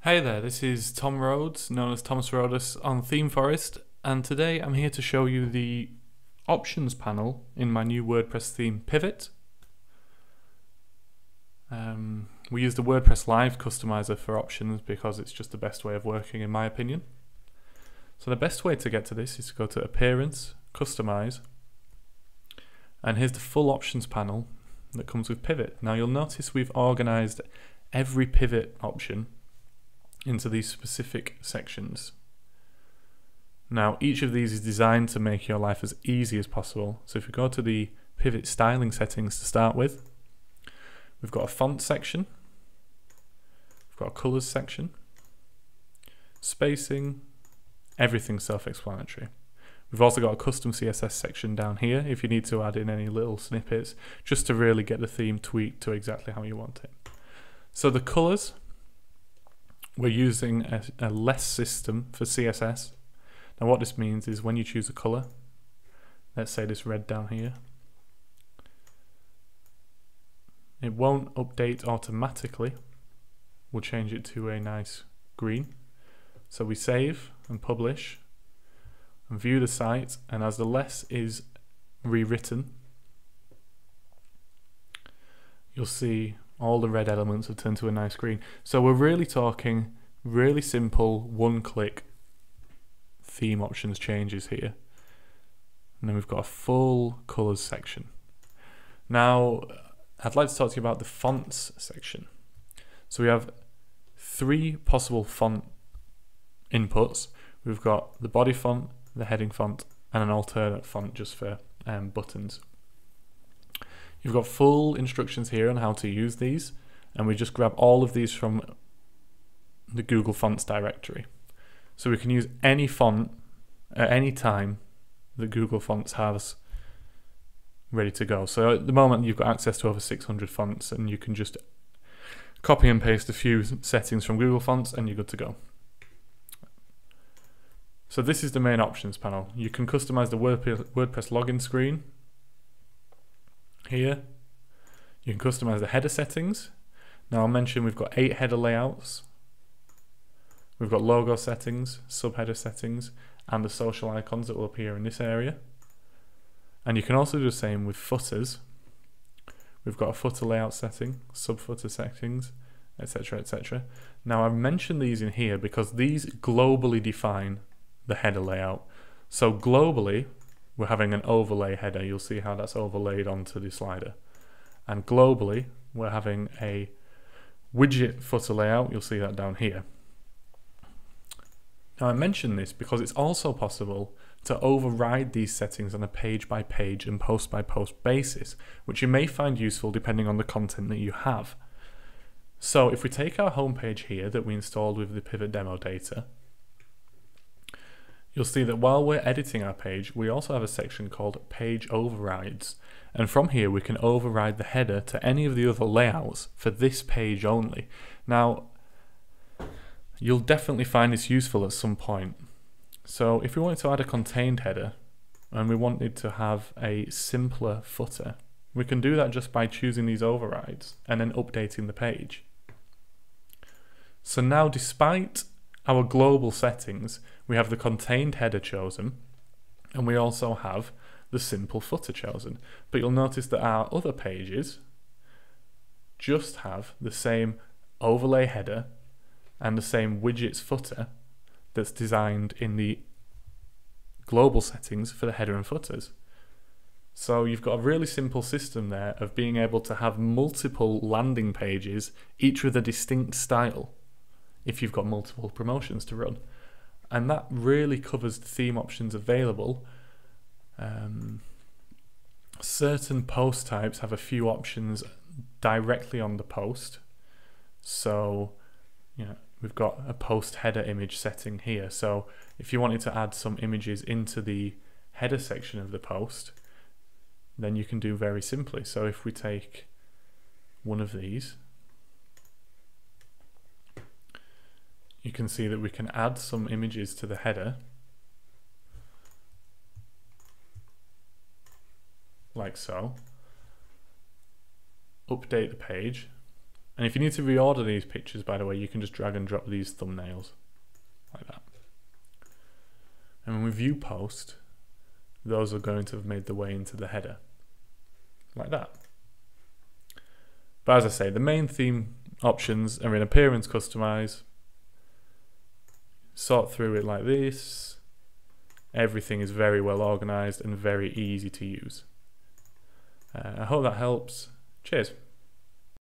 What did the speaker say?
Hey there, this is Tom Rhodes, known as TommusRhodus on Theme Forest, and today I'm here to show you the options panel in my new WordPress theme Pivot. We use the WordPress Live customizer for options because it's just the best way of working in my opinion. So the best way to get to this is to go to Appearance, Customize, and here's the full options panel that comes with Pivot. Now you'll notice we've organized every pivot option into these specific sections. Now each of these is designed to make your life as easy as possible. So if we go to the pivot styling settings to start with, we've got a font section, we've got a colors section, spacing, everything self-explanatory. We've also got a custom CSS section down here if you need to add in any little snippets just to really get the theme tweaked to exactly how you want it. So the colors, we're using a less system for CSS. Now what this means is when you choose a color, let's say this red down here, it won't update automatically. We'll change it to a nice green. So we save and publish and view the site, and as the less is rewritten, you'll see all the red elements have turned to a nice green. So we're really talking really simple one-click theme options changes here. And then we've got a full colors section. Now I'd like to talk to you about the fonts section. So we have three possible font inputs. We've got the body font, the heading font, and an alternate font just for buttons. You've got full instructions here on how to use these, and we just grab all of these from the Google Fonts directory. So we can use any font at any time that Google Fonts has ready to go. So at the moment you've got access to over 600 fonts, and you can just copy and paste a few settings from Google Fonts and you're good to go. So this is the main options panel. You can customize the WordPress login screen here. You can customize the header settings. Now I'll mention we've got 8 header layouts. We've got logo settings, subheader settings, and the social icons that will appear in this area. And you can also do the same with footers. We've got a footer layout setting, sub-footer settings, etc., etc. Now I've mentioned these in here because these globally define the header layout. So globally, we're having an overlay header. You'll see how that's overlaid onto the slider. And globally, we're having a widget footer layout. You'll see that down here. Now I mention this because it's also possible to override these settings on a page-by-page and post-by-post basis, which you may find useful depending on the content that you have. So if we take our homepage here that we installed with the Pivot demo data, you'll see that while we're editing our page, we also have a section called Page Overrides. And from here, we can override the header to any of the other layouts for this page only. Now, you'll definitely find this useful at some point. So if we wanted to add a contained header and we wanted to have a simpler footer, we can do that just by choosing these overrides and then updating the page. So now, despite our global settings, we have the contained header chosen, and we also have the simple footer chosen. But you'll notice that our other pages just have the same overlay header and the same widgets footer that's designed in the global settings for the header and footers. So you've got a really simple system there of being able to have multiple landing pages, each with a distinct style, if you've got multiple promotions to run. And that really covers the theme options available. Certain post types have a few options directly on the post. So, we've got a post header image setting here. So if you wanted to add some images into the header section of the post, then you can do very simply. So if we take one of these, you can see that we can add some images to the header, like so, update the page, And if you need to reorder these pictures, by the way, you can just drag and drop these thumbnails like that. And when we view post, those are going to have made their way into the header like that. But as I say, the main theme options are in appearance, customize, sort through it like this. Everything is very well organized and very easy to use. I hope that helps. Cheers.